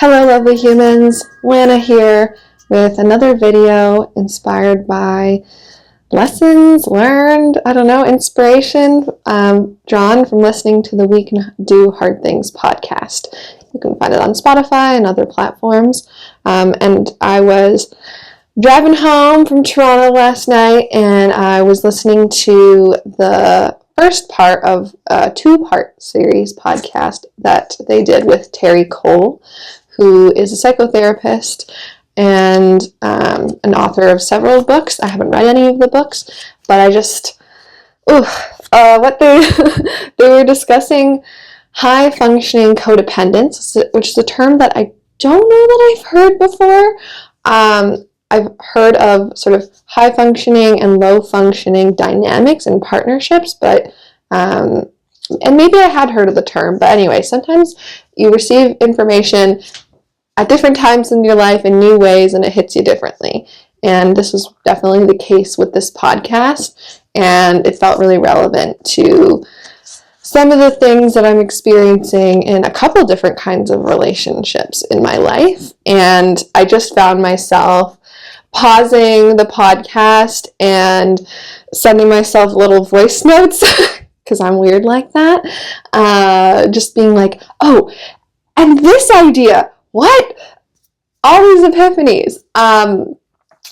Hello lovely humans, Lana here with another video inspired by lessons learned, inspiration drawn from listening to the We Can Do Hard Things podcast. You can find it on Spotify and other platforms. And I was driving home from Toronto last night and I was listening to the first part of a two-part series podcast that they did with Terri Cole, who is a psychotherapist and an author of several books. I haven't read any of the books, but I just, what they were discussing high-functioning codependence, which is a term that I don't know that I've heard before. I've heard of sort of high-functioning and low-functioning dynamics and partnerships, but and maybe I had heard of the term, but anyway, sometimes you receive information at different times in your life in new ways and it hits you differently. And this was definitely the case with this podcast, and it felt really relevant to some of the things that I'm experiencing in a couple different kinds of relationships in my life. And I just found myself pausing the podcast and sending myself little voice notes because I'm weird like that. Just being like, oh, and this idea, what? All these epiphanies.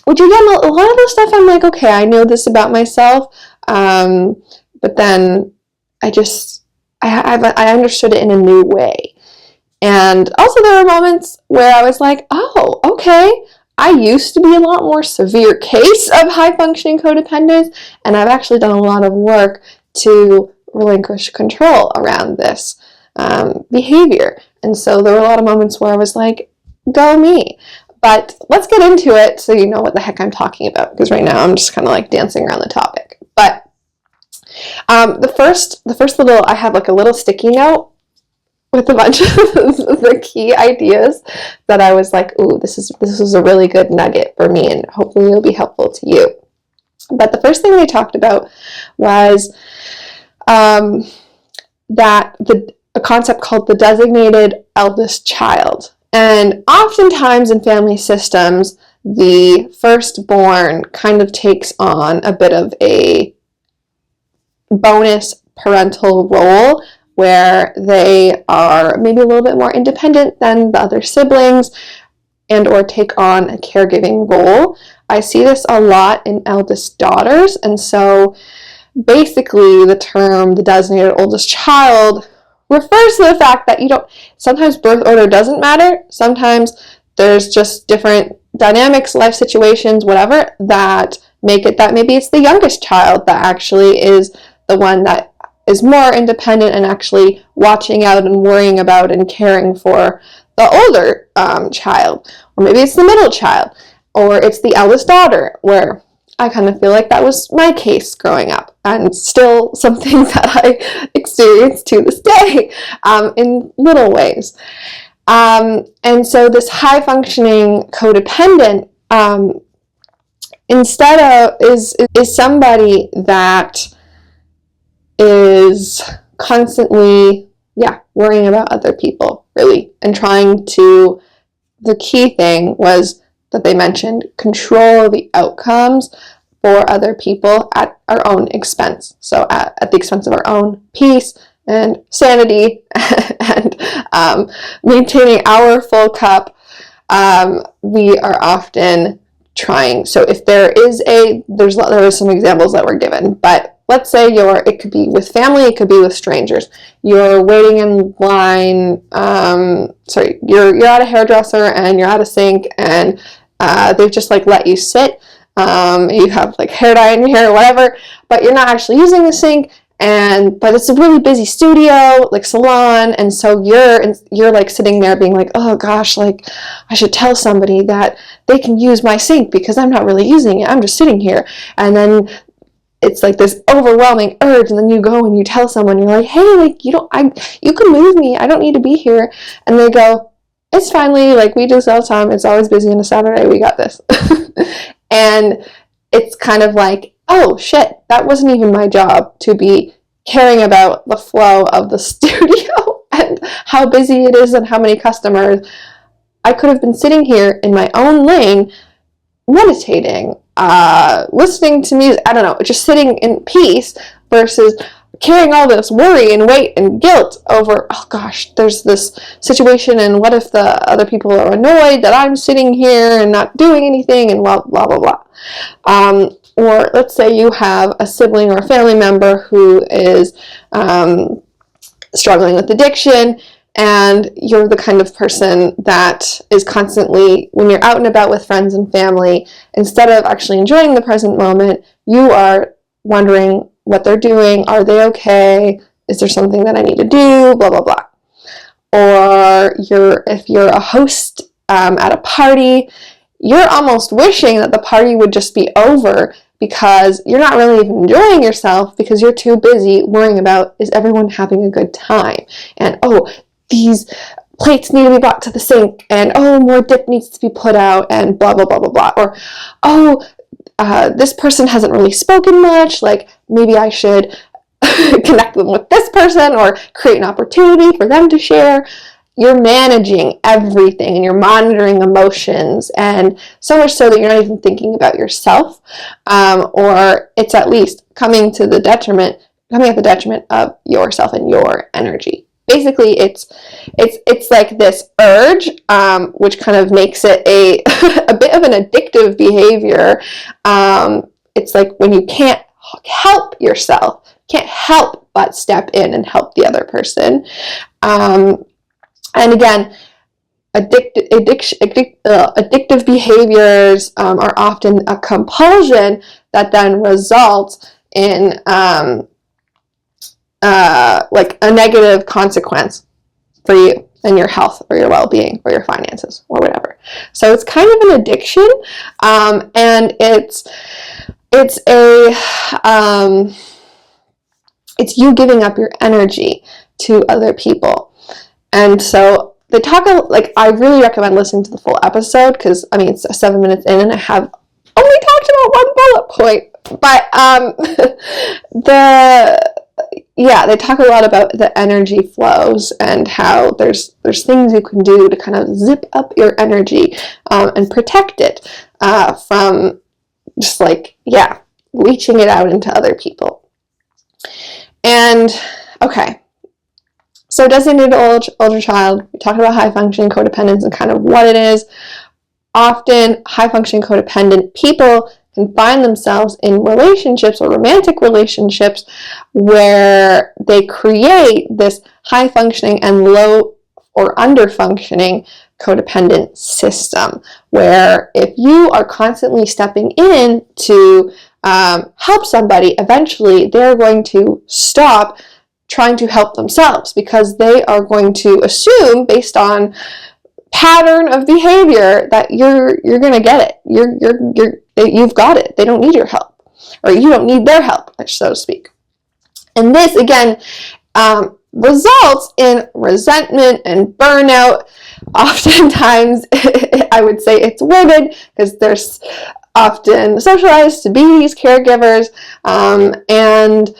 Which again, a lot of the stuff I'm like, okay, I know this about myself. But then I understood it in a new way. And also there were moments where I was like, oh, okay, I used to be a lot more severe case of high-functioning codependence, and I've actually done a lot of work to relinquish control around this behavior. And so there were a lot of moments where I was like, go me. But let's get into it so you know what the heck I'm talking about, because right now I'm just kind of like dancing around the topic. But the first little, I have like a little sticky note with a bunch of the key ideas that I was like, ooh, this is a really good nugget for me, and hopefully it'll be helpful to you. But the first thing they talked about was a concept called the designated eldest child. And oftentimes in family systems, the firstborn kind of takes on a bit of a bonus parental role where they are maybe a little bit more independent than the other siblings and or take on a caregiving role. I see this a lot in eldest daughters, and so basically the term the designated oldest child refers to the fact that sometimes birth order doesn't matter. Sometimes there's just different dynamics, life situations, whatever, that make it that maybe it's the youngest child that actually is the one that is more independent and actually watching out and worrying about and caring for the older child. Or maybe it's the middle child, or it's the eldest daughter, where I kind of feel like that was my case growing up, and still something that I experience to this day in little ways. And so this high-functioning codependent is somebody that is constantly, worrying about other people, really, and the key thing was that they mentioned control the outcomes for other people at our own expense. So at the expense of our own peace and sanity and maintaining our full cup, we are often trying. So if there are some examples that were given, but let's say it could be with family, it could be with strangers. You're waiting in line, you're at a hairdresser and you're at a sink and they've just like let you sit. You have like hair dye in your hair or whatever, but you're not actually using the sink, but it's a really busy studio, like salon, and so you're like sitting there being like, oh gosh, like I should tell somebody that they can use my sink because I'm not really using it. I'm just sitting here. And then it's like this overwhelming urge, and then you go and you tell someone, you're like, hey, like you can move me, I don't need to be here. And they go, it's finally, like we do this all the time, it's always busy on a Saturday, we got this. And it's kind of like, oh shit, that wasn't even my job to be caring about the flow of the studio and how busy it is and how many customers. I could have been sitting here in my own lane, meditating, listening to music, I don't know, just sitting in peace, versus carrying all this worry and weight and guilt over, oh gosh, there's this situation, and what if the other people are annoyed that I'm sitting here and not doing anything, and blah, blah, blah, blah. Or let's say you have a sibling or a family member who is struggling with addiction, and you're the kind of person that is constantly, when you're out and about with friends and family, instead of actually enjoying the present moment, you are wondering what they're doing. Are they okay? Is there something that I need to do? Blah, blah, blah. Or if you're a host at a party, you're almost wishing that the party would just be over, because you're not really even enjoying yourself, because you're too busy worrying about, is everyone having a good time? And, oh, these plates need to be brought to the sink, and, oh, more dip needs to be put out, and blah, blah, blah, blah, blah. Or, oh, this person hasn't really spoken much, like, maybe I should connect them with this person, or create an opportunity for them to share. You're managing everything, and you're monitoring emotions, and so much so that you're not even thinking about yourself, or it's at least coming at the detriment of yourself and your energy. Basically, it's like this urge, which kind of makes it a bit of an addictive behavior. It's like when you can't help yourself, can't help but step in and help the other person. And again, addictive behaviors are often a compulsion that then results in like a negative consequence for you and your health or your well-being or your finances or whatever. So it's kind of an addiction, and it's you giving up your energy to other people. And so they talk, like, I really recommend listening to the full episode, because, I mean, it's 7 minutes in and I have only talked about one bullet point, but they talk a lot about the energy flows and how there's things you can do to kind of zip up your energy and protect it from just leaching it out into other people. And okay, so designated older child, we talked about high functioning codependence and kind of what it is. Often high functioning codependent people can find themselves in relationships or romantic relationships where they create this high functioning and low or under functioning codependent system, where if you are constantly stepping in to help somebody, eventually they're going to stop trying to help themselves, because they are going to assume, based on pattern of behavior, that you're going to get it. You've got it. They don't need your help, or you don't need their help, so to speak. And this, again, results in resentment and burnout. Oftentimes, I would say it's women, because they're often socialized to be these caregivers, and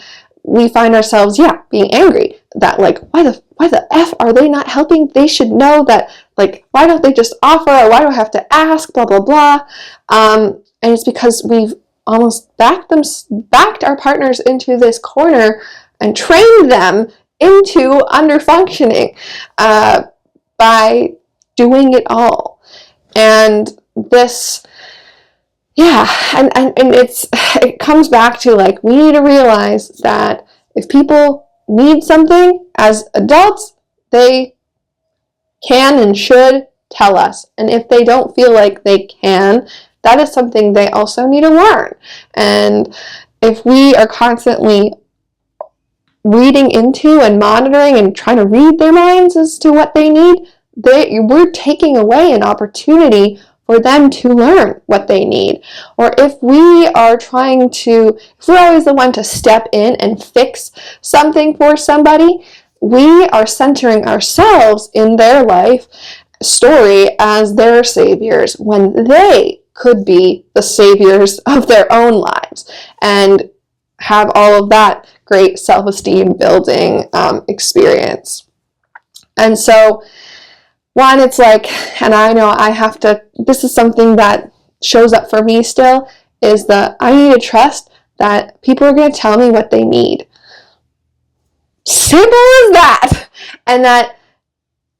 we find ourselves, being angry that, like, why the F are they not helping? They should know that, like, why don't they just offer, or why do I have to ask, blah, blah, blah. And it's because we've almost backed our partners into this corner and trained them into underfunctioning by doing it all. And this, and it comes back to, like, we need to realize that if people need something as adults, they can and should tell us. And if they don't feel like they can, that is something they also need to learn. And if we are constantly reading into and monitoring and trying to read their minds as to what they need, we're taking away an opportunity for them to learn what they need. Or if we're always the one to step in and fix something for somebody, we are centering ourselves in their life story as their saviors, when they could be the saviors of their own lives and have all of that great self-esteem building experience. And so one, it's like, and I know I have to, this is something that shows up for me still, is that I need to trust that people are going to tell me what they need. Simple as that. And that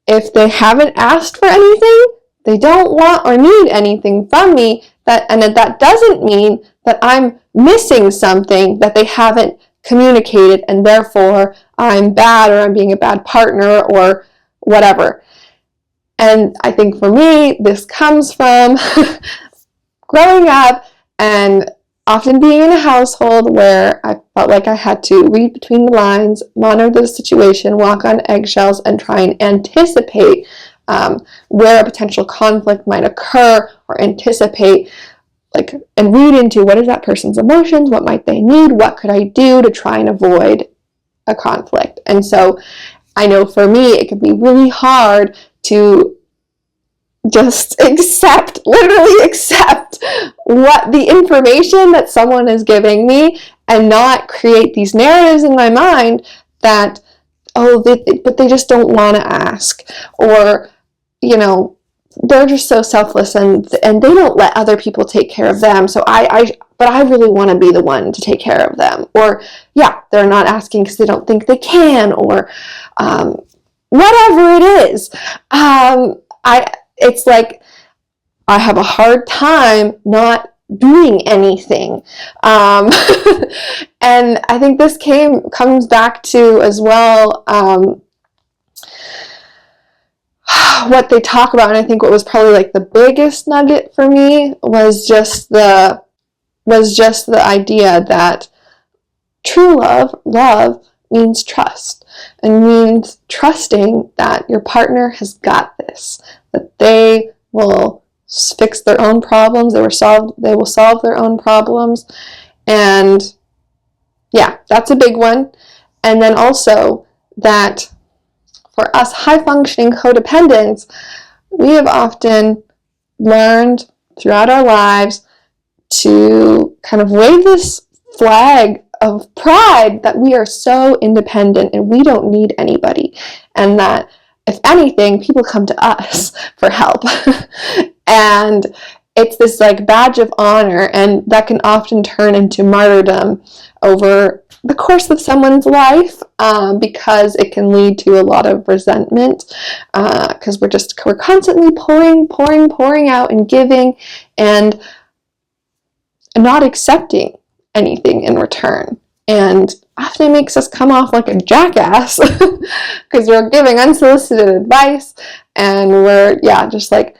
if they haven't asked for anything, they don't want or need anything from me, and that doesn't mean that I'm missing something that they haven't communicated, and therefore I'm bad, or I'm being a bad partner, or whatever. And I think for me, this comes from growing up and often being in a household where I felt like I had to read between the lines, monitor the situation, walk on eggshells, and try and anticipate where a potential conflict might occur, or anticipate, like, and read into what is that person's emotions, what might they need, what could I do to try and avoid a conflict. And so I know for me, it can be really hard to just literally accept what the information that someone is giving me, and not create these narratives in my mind that, but they just don't want to ask, or, they're just so selfless, and they don't let other people take care of them. So but I really want to be the one to take care of them. Or, yeah, they're not asking because they don't think they can, or whatever it is. It's like I have a hard time not doing anything. And I think this comes back to as well what they talk about, and I think what was probably like the biggest nugget for me was just the idea that true love means trust, and means trusting that your partner has got this, that they will fix their own problems, they will solve their own problems. And yeah, that's a big one. And then also that for us high-functioning codependents, we have often learned throughout our lives to kind of wave this flag of pride that we are so independent and we don't need anybody, and that if anything, people come to us for help. And it's this like badge of honor, and that can often turn into martyrdom over the course of someone's life, because it can lead to a lot of resentment, because we're constantly pouring out and giving, and not accepting anything in return. And often it makes us come off like a jackass because we're giving unsolicited advice, and we're just like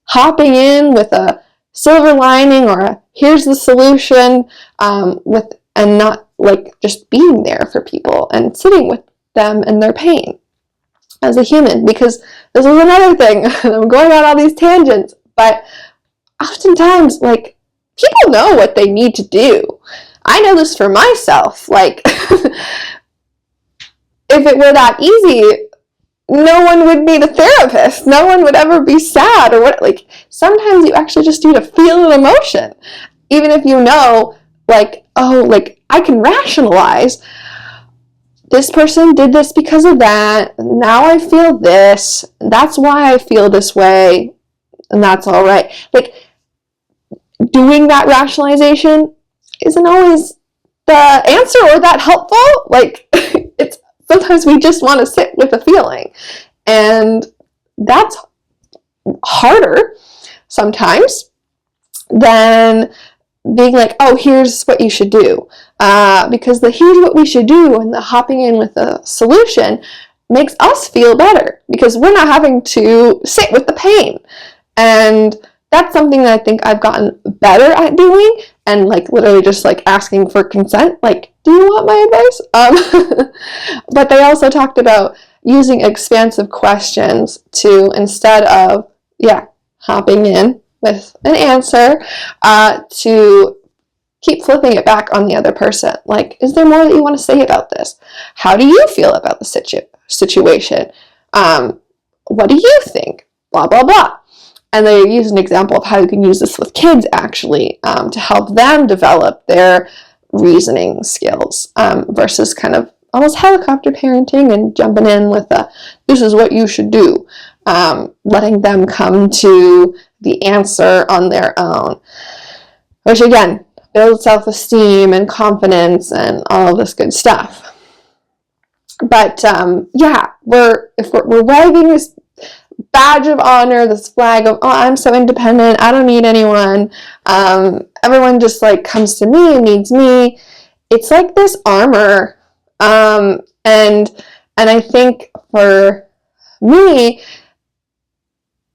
hopping in with a silver lining, or a here's the solution, and not like just being there for people and sitting with them and their pain as a human. Because this is another thing, I'm going on all these tangents, but oftentimes, like, people know what they need to do. I know this for myself. Like, if it were that easy, no one would need a therapist. No one would ever be sad, or what. Like, sometimes you actually just need to feel an emotion, even if you know, like, oh, like, I can rationalize, this person did this because of that, now I feel this, that's why I feel this way, and that's all right. Like, doing that rationalization isn't always the answer or that helpful. Like, it's sometimes we just want to sit with a feeling, and that's harder sometimes than being like, oh, here's what you should do, because the here's what we should do and the hopping in with a solution makes us feel better, because we're not having to sit with the pain. And that's something that I think I've gotten better at doing, and like literally just like asking for consent, like, do you want my advice? But they also talked about using expansive questions to, instead of hopping in with an answer, to keep flipping it back on the other person. Like, is there more that you want to say about this? How do you feel about the situation? What do you think? Blah, blah, blah. And they use an example of how you can use this with kids, actually, to help them develop their reasoning skills, versus kind of almost helicopter parenting and jumping in with this is what you should do, letting them come to the answer on their own, which again builds self-esteem and confidence and all of this good stuff. But yeah, we're wagging this badge of honor, this flag of, oh, I'm so independent, I don't need anyone, everyone just like comes to me and needs me. It's like this armor, and I think for me,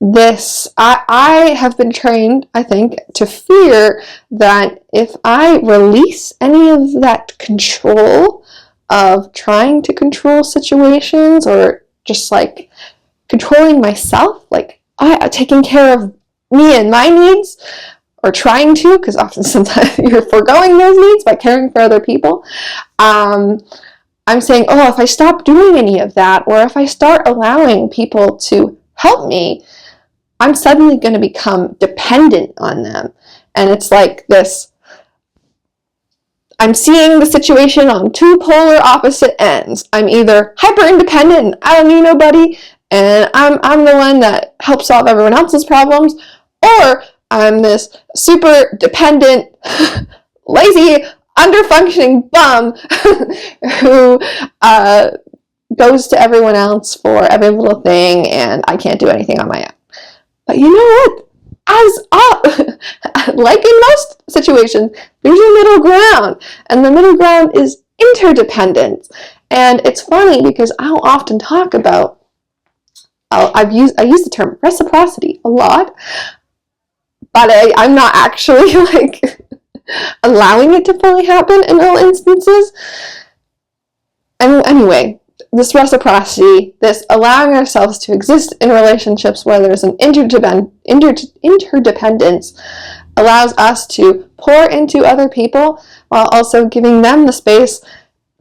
I have been trained, I think, to fear that if I release any of that control of trying to control situations, or just like controlling myself, like taking care of me and my needs, or trying to, because often sometimes you're foregoing those needs by caring for other people. I'm saying, oh, if I stop doing any of that, or if I start allowing people to help me, I'm suddenly going to become dependent on them. And it's like this, I'm seeing the situation on two polar opposite ends. I'm either hyper independent and I don't need nobody, and I'm the one that helps solve everyone else's problems, or I'm this super dependent, lazy, under-functioning bum who goes to everyone else for every little thing, and I can't do anything on my own. But you know what? Like in most situations, there's a middle ground, and the middle ground is interdependence. And it's funny because I'll often talk about, I use the term reciprocity a lot, but I'm not actually like allowing it to fully happen in all instances. And anyway, this reciprocity, this allowing ourselves to exist in relationships where there's an interdependence, allows us to pour into other people while also giving them the space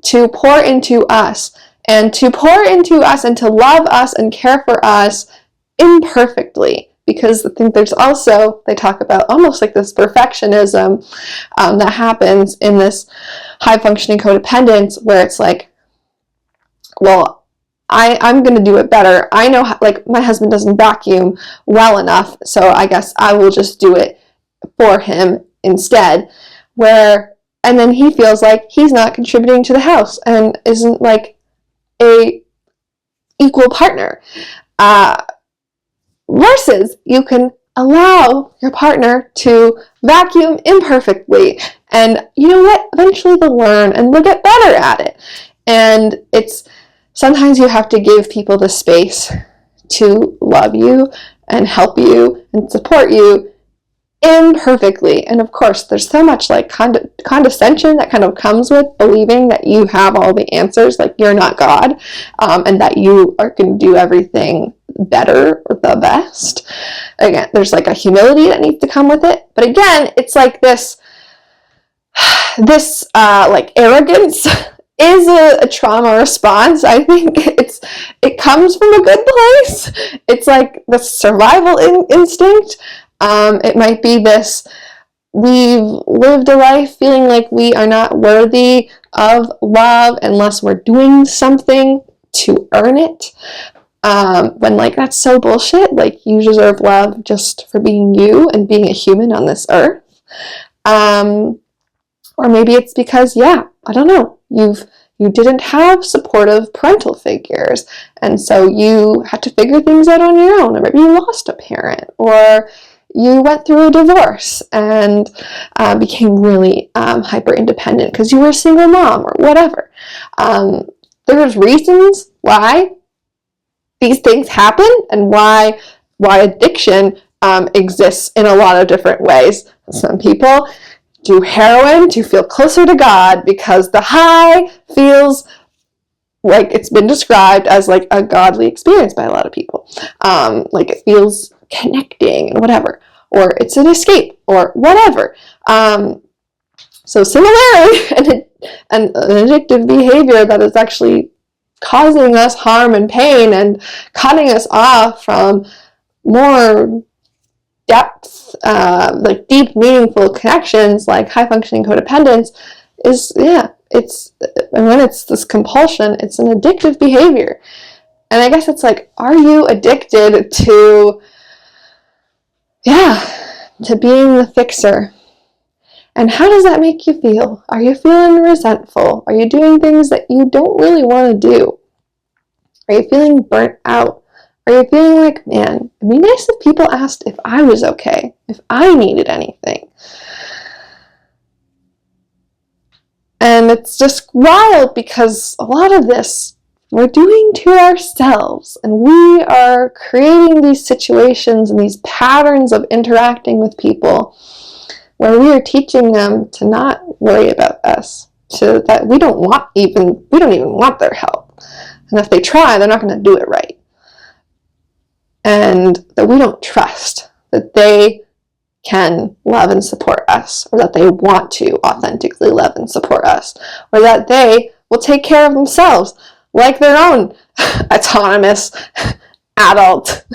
to pour into us, and to pour into us and to love us and care for us imperfectly. Because I think there's also, they talk about almost like this perfectionism that happens in this high-functioning codependence, where it's like, well, I'm going to do it better. I know, like, my husband doesn't vacuum well enough, so I guess I will just do it for him instead. And then he feels like he's not contributing to the house and isn't like a equal partner. Versus you can allow your partner to vacuum imperfectly, and you know what? Eventually they'll learn and they'll get better at it. And it's sometimes you have to give people the space to love you and help you and support you imperfectly. And of course, there's so much like condescension that kind of comes with believing that you have all the answers, like you're not God, and that you are going to do everything better or the best. Again, there's like a humility that needs to come with it. But again, it's like this like arrogance is a trauma response. I think it comes from a good place. It's like the survival instinct. It might be this, we've lived a life feeling like we are not worthy of love unless we're doing something to earn it. When like that's so bullshit. Like, you deserve love just for being you and being a human on this earth. Or maybe it's because, yeah, I don't know, you didn't have supportive parental figures, and so you had to figure things out on your own, or maybe you lost a parent, or you went through a divorce and became really hyper independent because you were a single mom or whatever. There's reasons why these things happen, and why addiction exists in a lot of different ways. Some people do heroin to feel closer to God because the high feels like it's been described as like a godly experience by a lot of people. Like it feels connecting and whatever, or it's an escape or whatever. So similarly, an addictive behavior that is actually causing us harm and pain and cutting us off from more depth, like deep, meaningful connections, like high-functioning codependence, is, yeah, and when it's this compulsion, it's an addictive behavior. And I guess it's like, are you addicted to being the fixer? And how does that make you feel? Are you feeling resentful? Are you doing things that you don't really want to do? Are you feeling burnt out? Are you feeling like, man, it'd be nice if people asked if I was okay, if I needed anything? And it's just wild because a lot of this we're doing to ourselves, and we are creating these situations and these patterns of interacting with people where we are teaching them to not worry about us, so that we don't even want their help. And if they try, they're not going to do it right. And that we don't trust that they can love and support us, or that they want to authentically love and support us, or that they will take care of themselves like their own autonomous adult.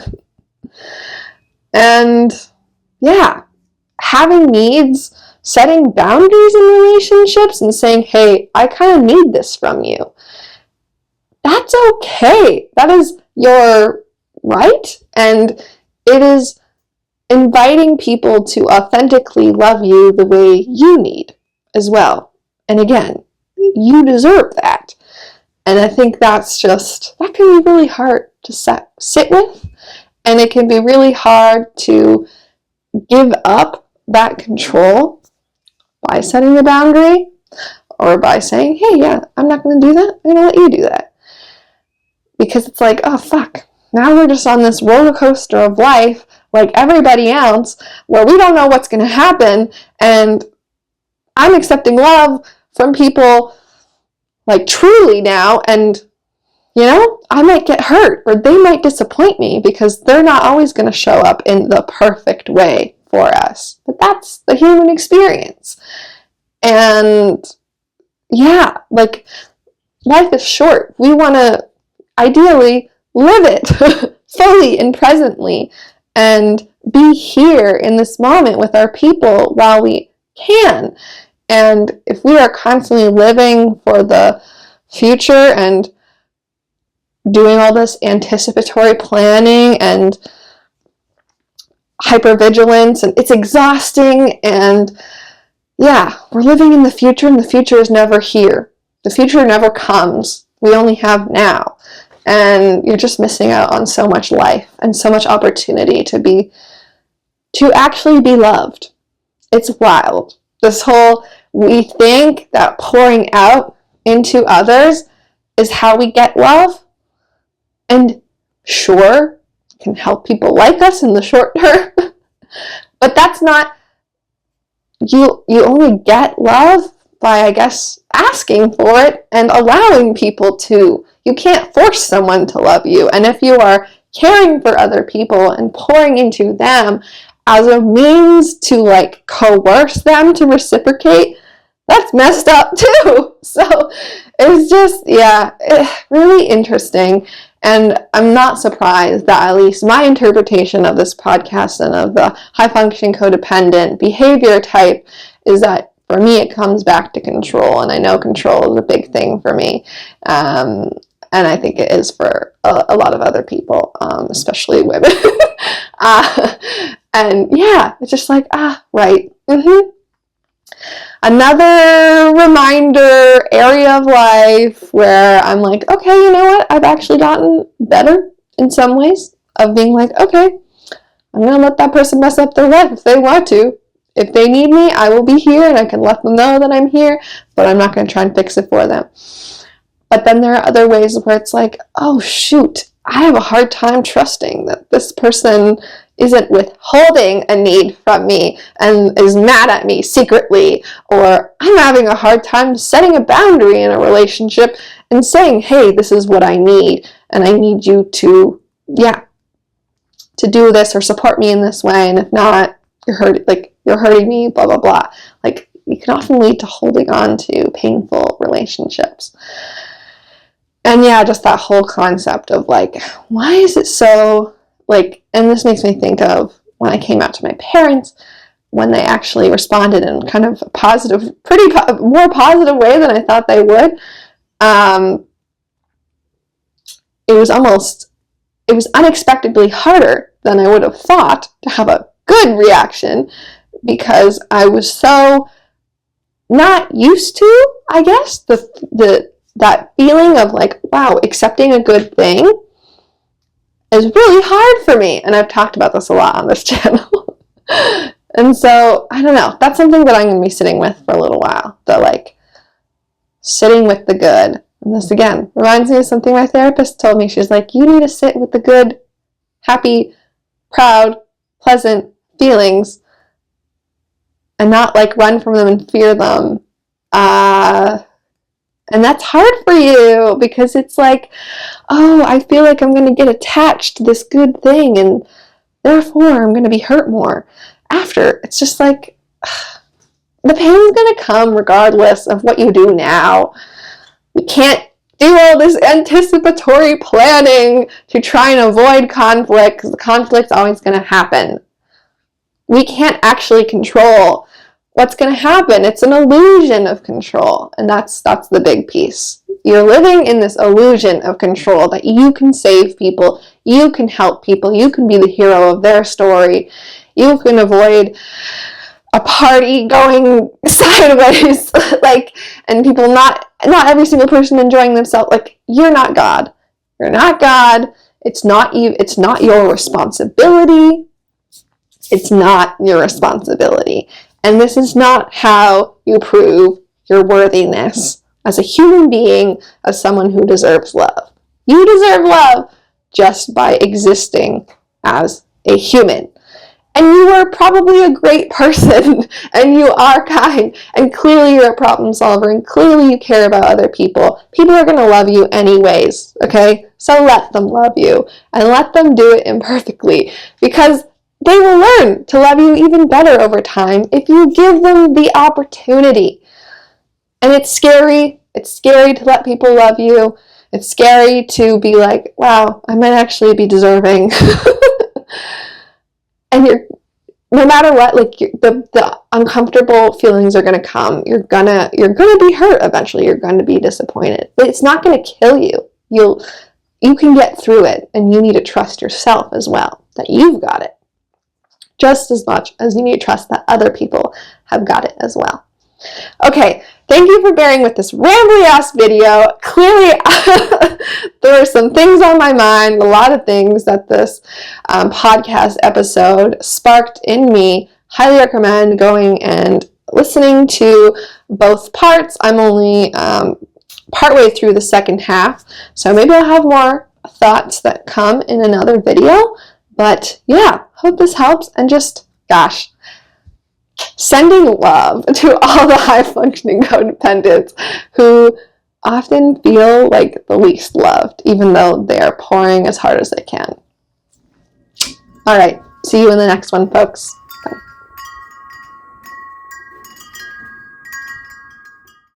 And having needs, setting boundaries in relationships and saying, hey, I kind of need this from you. That's okay. That is your right. And it is inviting people to authentically love you the way you need as well. And again, you deserve that. And I think that can be really hard to sit with. And it can be really hard to give up that control by setting a boundary, or by saying, hey, I'm not going to do that. I'm going to let you do that. Because it's like, oh, fuck. Now we're just on this roller coaster of life like everybody else, where we don't know what's going to happen. And I'm accepting love from people like truly now, and I might get hurt, or they might disappoint me because they're not always going to show up in the perfect way for us. But that's the human experience. And life is short. We want to ideally live it fully and presently, and be here in this moment with our people while we can. And if we are constantly living for the future and doing all this anticipatory planning and hypervigilance, and it's exhausting, and we're living in the future, and the future is never here. The future never comes. We only have now. And you're just missing out on so much life and so much opportunity to actually be loved. It's wild. We think that pouring out into others is how we get love. And sure, it can help people like us in the short term. But that's not, you only get love by, I guess, asking for it and allowing people to. You can't force someone to love you. And if you are caring for other people and pouring into them as a means to coerce them to reciprocate, that's messed up too. So it's just, really interesting. And I'm not surprised that at least my interpretation of this podcast and of the high-functioning codependent behavior type is that, for me, it comes back to control. And I know control is a big thing for me. And I think it is for a lot of other people, especially women. It's just like, right. Another reminder area of life where I'm like, okay, you know what? I've actually gotten better in some ways of being like, okay, I'm going to let that person mess up their life if they want to. If they need me, I will be here, and I can let them know that I'm here, but I'm not going to try and fix it for them. But then there are other ways where it's like, oh shoot, I have a hard time trusting that this person isn't withholding a need from me and is mad at me secretly, or I'm having a hard time setting a boundary in a relationship and saying, hey, this is what I need, and I need you to do this or support me in this way, and if not, you're hurting me, blah, blah, blah. You can often lead to holding on to painful relationships. And just that whole concept of why is it so, and this makes me think of when I came out to my parents, when they actually responded in kind of a positive, more positive way than I thought they would, it was unexpectedly harder than I would have thought to have a good reaction, because I was so not used to, I guess, that feeling of like, wow, accepting a good thing is really hard for me. And I've talked about this a lot on this channel. And so, I don't know, that's something that I'm going to be sitting with for a little while. The like, sitting with the good. And this again reminds me of something my therapist told me. She's like, you need to sit with the good, happy, proud, pleasant feelings and not like run from them and fear them. And that's hard for you, because it's like, oh, I feel like I'm going to get attached to this good thing and therefore I'm going to be hurt more after. It's just like, the pain's going to come regardless of what you do now. You can't do all this anticipatory planning to try and avoid conflict, because the conflict's always going to happen. We can't actually control what's going to happen. It's an illusion of control, and that's the big piece. You're living in this illusion of control, that you can save people, you can help people, you can be the hero of their story, you can avoid a party going sideways, like, and people not every single person enjoying themselves. Like, you're not God. You're not God. It's not you. It's not your responsibility. It's not your responsibility. And this is not how you prove your worthiness as a human being, as someone who deserves love. You deserve love just by existing as a human. And you are probably a great person, and you are kind, and clearly you're a problem solver, and clearly you care about other people. People are going to love you anyways, okay? So let them love you, and let them do it imperfectly, because they will learn to love you even better over time if you give them the opportunity. And it's scary. It's scary to let people love you. It's scary to be like, wow, I might actually be deserving. And no matter what, like, the uncomfortable feelings are going to come. You're gonna be hurt eventually. You're going to be disappointed. But it's not going to kill you. You can get through it, and you need to trust yourself as well, that you've got it. Just as much as you need to trust that other people have got it as well. Okay, thank you for bearing with this rambly ass video. Clearly, there were some things on my mind, a lot of things that this podcast episode sparked in me. Highly recommend going and listening to both parts. I'm only partway through the second half, so maybe I'll have more thoughts that come in another video. But yeah, hope this helps, and just, gosh, sending love to all the high-functioning codependents who often feel like the least loved, even though they are pouring as hard as they can. All right, see you in the next one, folks.